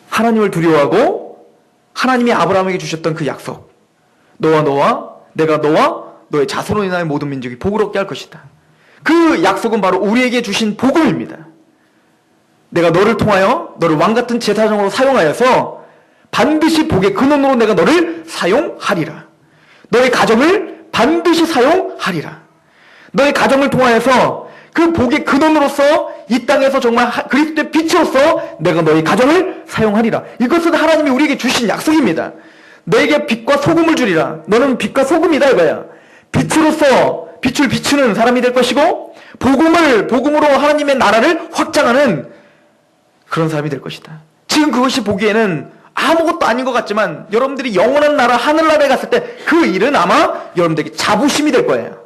A: 하나님을 두려워하고 하나님이 아브라함에게 주셨던 그 약속, 내가 너와 너의 자손으로 인하여 모든 민족이 복을 얻게 할 것이다. 그 약속은 바로 우리에게 주신 복음입니다. 내가 너를 통하여 너를 왕같은 제사장으로 사용하여서 반드시 복의 근원으로 내가 너를 사용하리라. 너의 가정을 반드시 사용하리라. 너의 가정을 통하여서 그 복의 근원으로서 이 땅에서 정말 그리스도의 빛으로서 내가 너의 가정을 사용하리라. 이것은 하나님이 우리에게 주신 약속입니다. 너에게 빛과 소금을 주리라. 너는 빛과 소금이다 이거야. 빛으로서 빛을 비추는 사람이 될 것이고 복음으로 하나님의 나라를 확장하는 그런 사람이 될 것이다. 지금 그것이 보기에는 아무것도 아닌 것 같지만 여러분들이 영원한 나라 하늘나라에 갔을 때 그 일은 아마 여러분들에게 자부심이 될 거예요.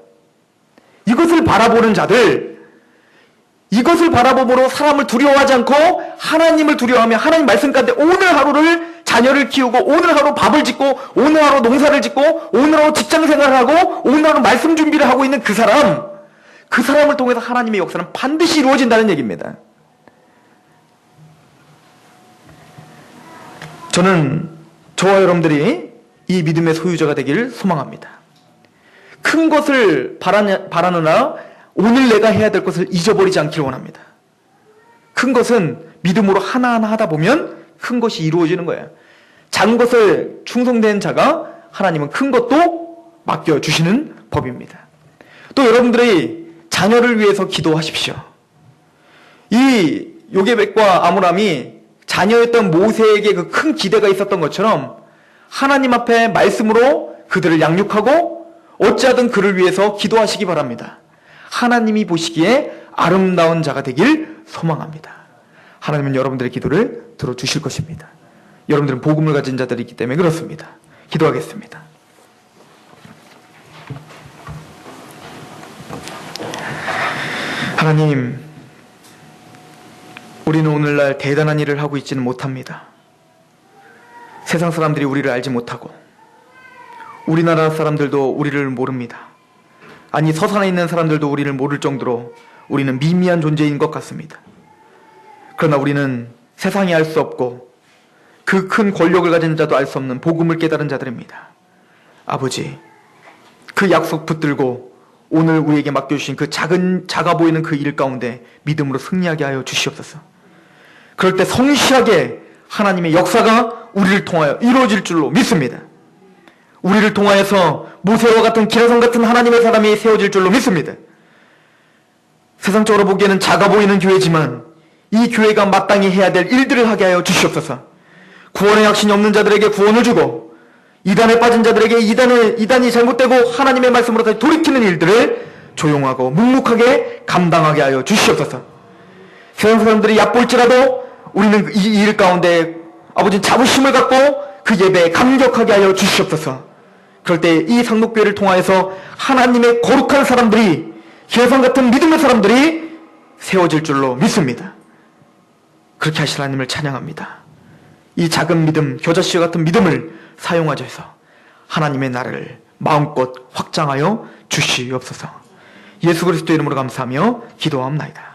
A: 이것을 바라보는 자들, 이것을 바라봄으로 사람을 두려워하지 않고 하나님을 두려워하며 하나님 말씀 가운데 오늘 하루를 자녀를 키우고 오늘 하루 밥을 짓고 오늘 하루 농사를 짓고 오늘 하루 직장 생활을 하고 오늘 하루 말씀 준비를 하고 있는 그 사람을 통해서 하나님의 역사는 반드시 이루어진다는 얘기입니다. 저는 저와 여러분들이 이 믿음의 소유자가 되기를 소망합니다. 큰 것을 바라느라 오늘 내가 해야 될 것을 잊어버리지 않기를 원합니다. 큰 것은 믿음으로 하나하나 하다 보면 큰 것이 이루어지는 거예요. 작은 것을 충성된 자가 하나님은 큰 것도 맡겨주시는 법입니다. 또 여러분들이 자녀를 위해서 기도하십시오. 이 요게벳과 아므람이 자녀였던 모세에게 그 큰 기대가 있었던 것처럼 하나님 앞에 말씀으로 그들을 양육하고 어찌하든 그를 위해서 기도하시기 바랍니다. 하나님이 보시기에 아름다운 자가 되길 소망합니다. 하나님은 여러분들의 기도를 들어주실 것입니다. 여러분들은 복음을 가진 자들이 있기 때문에 그렇습니다. 기도하겠습니다. 하나님, 우리는 오늘날 대단한 일을 하고 있지는 못합니다. 세상 사람들이 우리를 알지 못하고 우리나라 사람들도 우리를 모릅니다. 아니, 서산에 있는 사람들도 우리를 모를 정도로 우리는 미미한 존재인 것 같습니다. 그러나 우리는 세상이 알 수 없고 그 큰 권력을 가진 자도 알 수 없는 복음을 깨달은 자들입니다. 아버지, 그 약속 붙들고 오늘 우리에게 맡겨주신 그 작아 보이는 그 일 가운데 믿음으로 승리하게 하여 주시옵소서. 그럴 때 성실하게 하나님의 역사가 우리를 통하여 이루어질 줄로 믿습니다. 우리를 통하여서 모세와 같은 기라성 같은 하나님의 사람이 세워질 줄로 믿습니다. 세상적으로 보기에는 작아 보이는 교회지만 이 교회가 마땅히 해야 될 일들을 하게 하여 주시옵소서. 구원의 확신이 없는 자들에게 구원을 주고 이단에 빠진 자들에게 이단이 잘못되고 하나님의 말씀으로 다시 돌이키는 일들을 조용하고 묵묵하게 감당하게 하여 주시옵소서. 세상 사람들이 얕볼지라도 우리는 이 일 가운데 아버지 자부심을 갖고 그 예배에 감격하게 하여 주시옵소서. 그럴 때 이 상록교회를 통하여서 하나님의 거룩한 사람들이, 기라성 같은 믿음의 사람들이 세워질 줄로 믿습니다. 그렇게 하실 하나님을 찬양합니다. 이 작은 믿음, 겨자씨와 같은 믿음을 사용하셔서 하나님의 나라를 마음껏 확장하여 주시옵소서. 예수 그리스도 이름으로 감사하며 기도합니다.